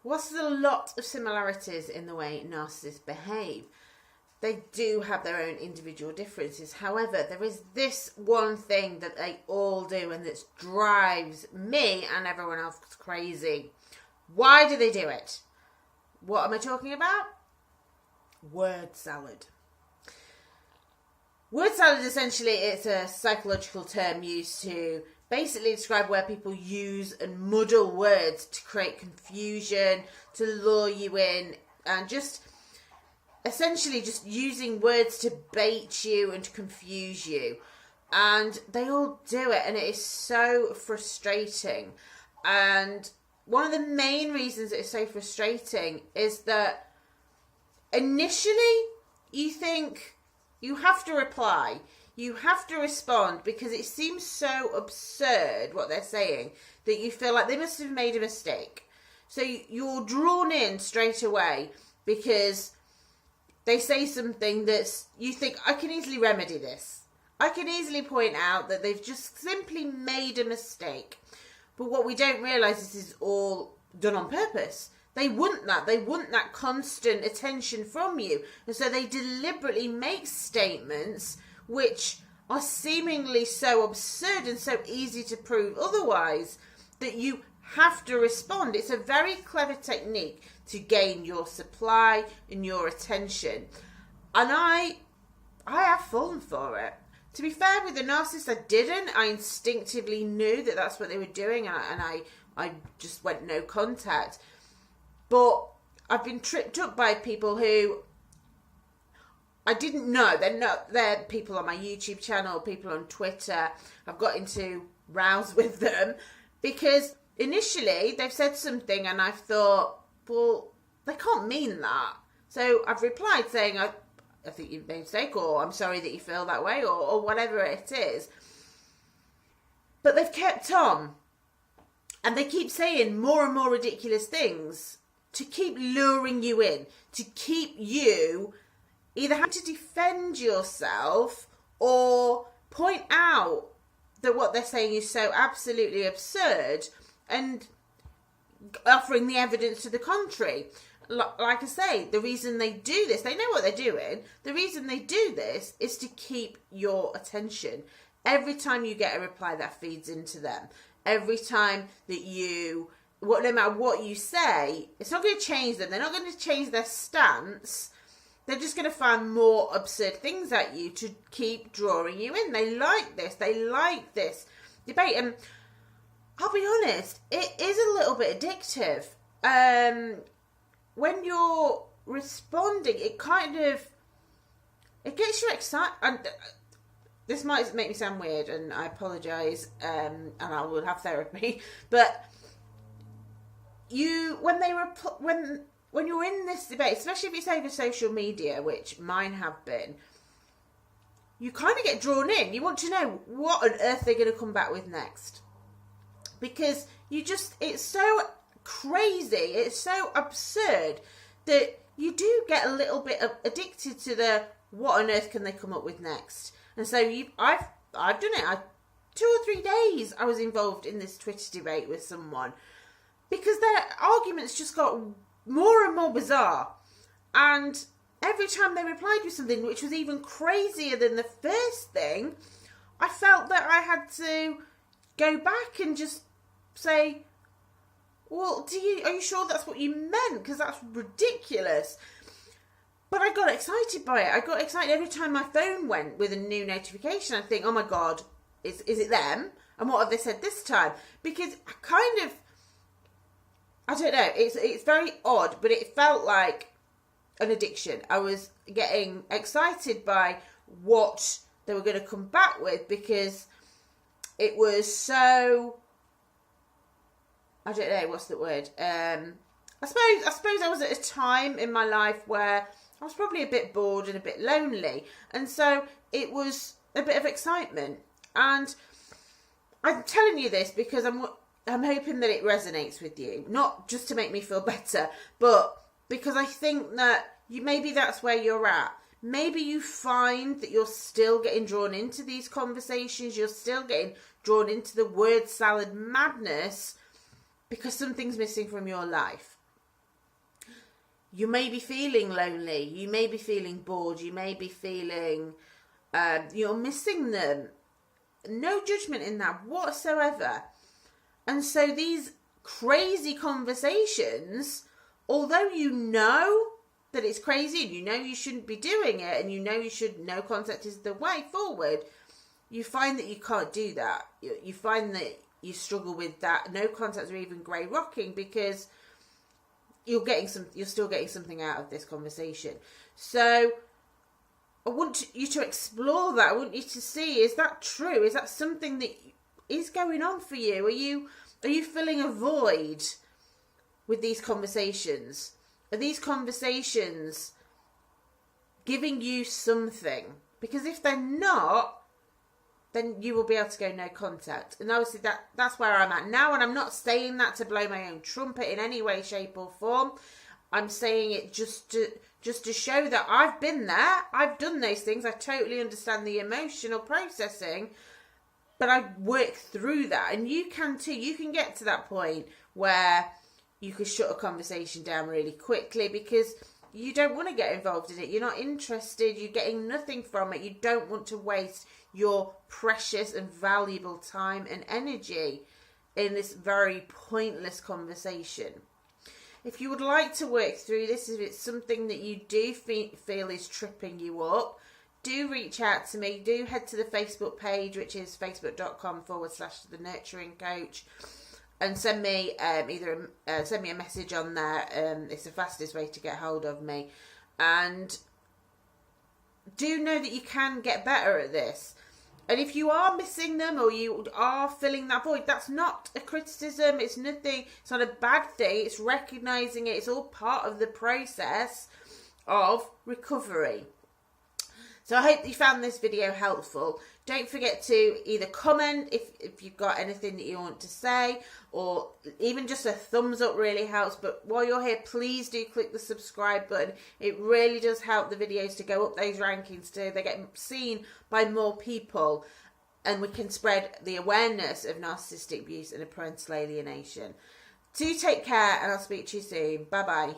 whilst there's a lot of similarities in the way narcissists behave, they do have their own individual differences. However, there is this one thing that they all do and that drives me and everyone else crazy. Why do they do it? What am I talking about? Word salad. Word salad, essentially, it's a psychological term used to basically describe where people use and muddle words to create confusion, to lure you in, and just essentially just using words to bait you and to confuse you. And they all do it, and it is so frustrating. And one of the main reasons it's so frustrating is that initially you think you have to reply, you have to respond, because it seems so absurd what they're saying that you feel like they must have made a mistake. So you're drawn in straight away because they say something that's, you think, I can easily remedy this. I can easily point out that they've just simply made a mistake. But what we don't realise is this is all done on purpose. They want that. They want that constant attention from you. And so they deliberately make statements which are seemingly so absurd and so easy to prove otherwise that you have to respond. It's a very clever technique to gain your supply and your attention. And I have fallen for it. To be fair, with the narcissist, I didn't. I instinctively knew that that's what they were doing, and I just went no contact. But I've been tripped up by people who I didn't know. They're people on my YouTube channel, people on Twitter. I've got into rows with them because initially they've said something and I've thought, well, they can't mean that. So I've replied saying, I think you've made a mistake, or I'm sorry that you feel that way, or whatever it is. But they've kept on. And they keep saying more and more ridiculous things to keep luring you in, to keep you either having to defend yourself or point out that what they're saying is so absolutely absurd and offering the evidence to the contrary. Like I say, the reason they do this, they know what they're doing. The reason they do this is to keep your attention. Every time you get a reply, that feeds into them. Every time that no matter what you say, it's not going to change them. They're not going to change their stance. They're just going to find more absurd things at you to keep drawing you in. They like this. They like this debate. And I'll be honest, it is a little bit addictive. When you're responding, it gets you excited. And this might make me sound weird, and I apologise, and I will have therapy. But when you're in this debate, especially if it's over social media, which mine have been, you kind of get drawn in. You want to know what on earth they're going to come back with next. Because it's so crazy, it's so absurd that you do get a little bit addicted to the what on earth can they come up with next. And so I've done it. 2 or 3 days I was involved in this Twitter debate with someone because their arguments just got more and more bizarre. And every time they replied with something which was even crazier than the first thing, I felt that I had to go back and just say, well, are you sure that's what you meant? Because that's ridiculous. But I got excited by it. I got excited every time my phone went with a new notification. I think, oh my God, is it them? And what have they said this time? Because I don't know, it's very odd, but it felt like an addiction. I was getting excited by what they were going to come back with because it was so, I don't know, what's the word? I suppose I was at a time in my life where I was probably a bit bored and a bit lonely. And so it was a bit of excitement. And I'm telling you this because I'm hoping that it resonates with you. Not just to make me feel better, but because I think that maybe that's where you're at. Maybe you find that you're still getting drawn into these conversations. You're still getting drawn into the word salad madness because something's missing from your life. you may be feeling lonely, you may be feeling bored, you may be feeling you're missing them. No judgment in that whatsoever. And so these crazy conversations, although you know that it's crazy and you know you shouldn't be doing it and you know no contact is the way forward, you find that you can't do that. You find that you struggle with that no contact or even grey rocking, because you're still getting something out of this conversation. So I want you to explore that. I want you to see, is that true? Is that something that is going on for you? Are you filling a void with these conversations? Are these conversations giving you something? Because if they're not, then you will be able to go no contact. And obviously that's where I'm at now. And I'm not saying that to blow my own trumpet in any way, shape or form. I'm saying it just to show that I've been there. I've done those things. I totally understand the emotional processing. But I work through that. And you can too. You can get to that point where you can shut a conversation down really quickly because you don't want to get involved in it. You're not interested. You're getting nothing from it. You don't want to waste your precious and valuable time and energy in this very pointless conversation. If you would like to work through this, if it's something that you do feel is tripping you up, do reach out to me. Do head to the Facebook page, which is facebook.com/The Nurturing Coach, and send me send me a message on there. It's the fastest way to get hold of me. And do know that you can get better at this. And if you are missing them or you are filling that void, that's not a criticism. It's nothing. It's not a bad thing. It's recognising it. It's all part of the process of recovery. So I hope you found this video helpful. Don't forget to either comment if you've got anything that you want to say, or even just a thumbs up really helps. But while you're here, please do click the subscribe button. It really does help the videos to go up those rankings too. They get seen by more people, and we can spread the awareness of narcissistic abuse and parental alienation. Do take care, and I'll speak to you soon. Bye bye.